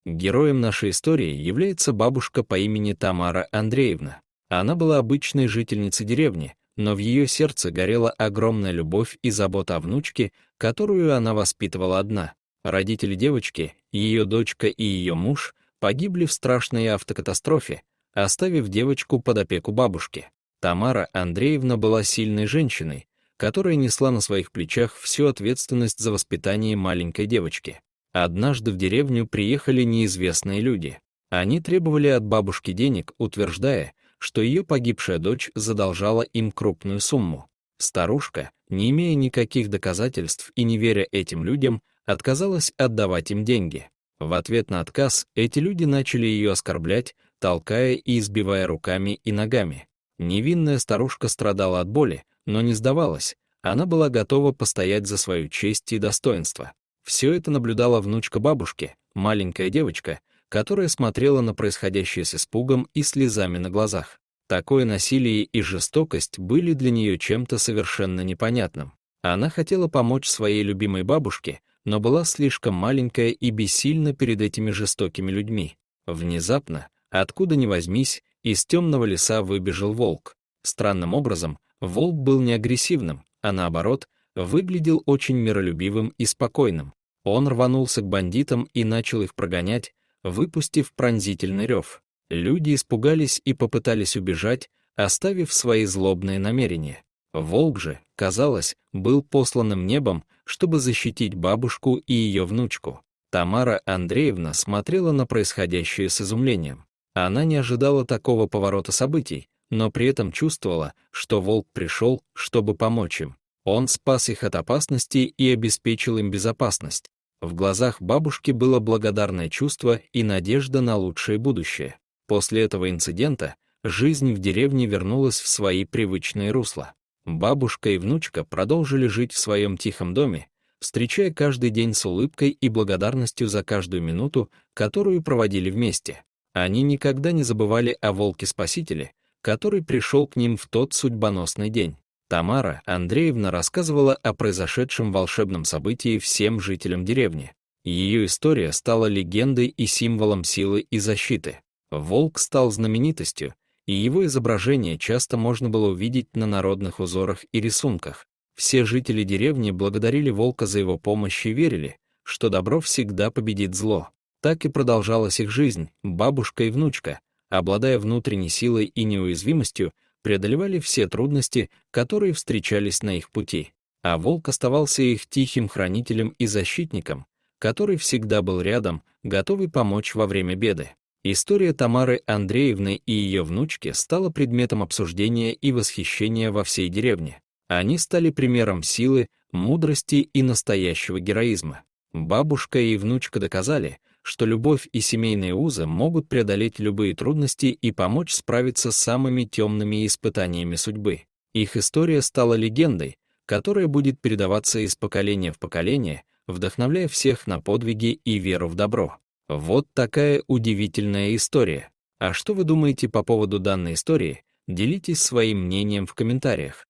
Героем нашей истории является бабушка по имени Тамара Андреевна. Она была обычной жительницей деревни, но в ее сердце горела огромная любовь и забота о внучке, которую она воспитывала одна. Родители девочки, ее дочка и ее муж, погибли в страшной автокатастрофе, оставив девочку под опеку бабушки. Тамара Андреевна была сильной женщиной, которая несла на своих плечах всю ответственность за воспитание маленькой девочки. Однажды в деревню приехали неизвестные люди. Они требовали от бабушки денег, утверждая, что ее погибшая дочь задолжала им крупную сумму. Старушка, не имея никаких доказательств и не веря этим людям, отказалась отдавать им деньги. В ответ на отказ эти люди начали ее оскорблять, толкая и избивая руками и ногами. Невинная старушка страдала от боли, но не сдавалась. Она была готова постоять за свою честь и достоинство. Все это наблюдала внучка бабушки, маленькая девочка, которая смотрела на происходящее с испугом и слезами на глазах. Такое насилие и жестокость были для нее чем-то совершенно непонятным. Она хотела помочь своей любимой бабушке, но была слишком маленькая и бессильна перед этими жестокими людьми. Внезапно, откуда ни возьмись, из темного леса выбежал волк. Странным образом, волк был не агрессивным, а наоборот, выглядел очень миролюбивым и спокойным. Он рванулся к бандитам и начал их прогонять, выпустив пронзительный рев. Люди испугались и попытались убежать, оставив свои злобные намерения. Волк же, казалось, был посланным небом, чтобы защитить бабушку и ее внучку. Тамара Андреевна смотрела на происходящее с изумлением. Она не ожидала такого поворота событий, но при этом чувствовала, что волк пришел, чтобы помочь им. Он спас их от опасности и обеспечил им безопасность. В глазах бабушки было благодарное чувство и надежда на лучшее будущее. После этого инцидента жизнь в деревне вернулась в свои привычные русла. Бабушка и внучка продолжили жить в своем тихом доме, встречая каждый день с улыбкой и благодарностью за каждую минуту, которую проводили вместе. Они никогда не забывали о волке-спасителе, который пришел к ним в тот судьбоносный день. Тамара Андреевна рассказывала о произошедшем волшебном событии всем жителям деревни. Ее история стала легендой и символом силы и защиты. Волк стал знаменитостью, и его изображение часто можно было увидеть на народных узорах и рисунках. Все жители деревни благодарили волка за его помощь и верили, что добро всегда победит зло. Так и продолжалась их жизнь, бабушка и внучка, обладая внутренней силой и неуязвимостью, преодолевали все трудности, которые встречались на их пути. А волк оставался их тихим хранителем и защитником, который всегда был рядом, готовый помочь во время беды. История Тамары Андреевны и ее внучки стала предметом обсуждения и восхищения во всей деревне. Они стали примером силы, мудрости и настоящего героизма. Бабушка и внучка доказали, что любовь и семейные узы могут преодолеть любые трудности и помочь справиться с самыми темными испытаниями судьбы. Их история стала легендой, которая будет передаваться из поколения в поколение, вдохновляя всех на подвиги и веру в добро. Вот такая удивительная история. А что вы думаете по поводу данной истории? Делитесь своим мнением в комментариях.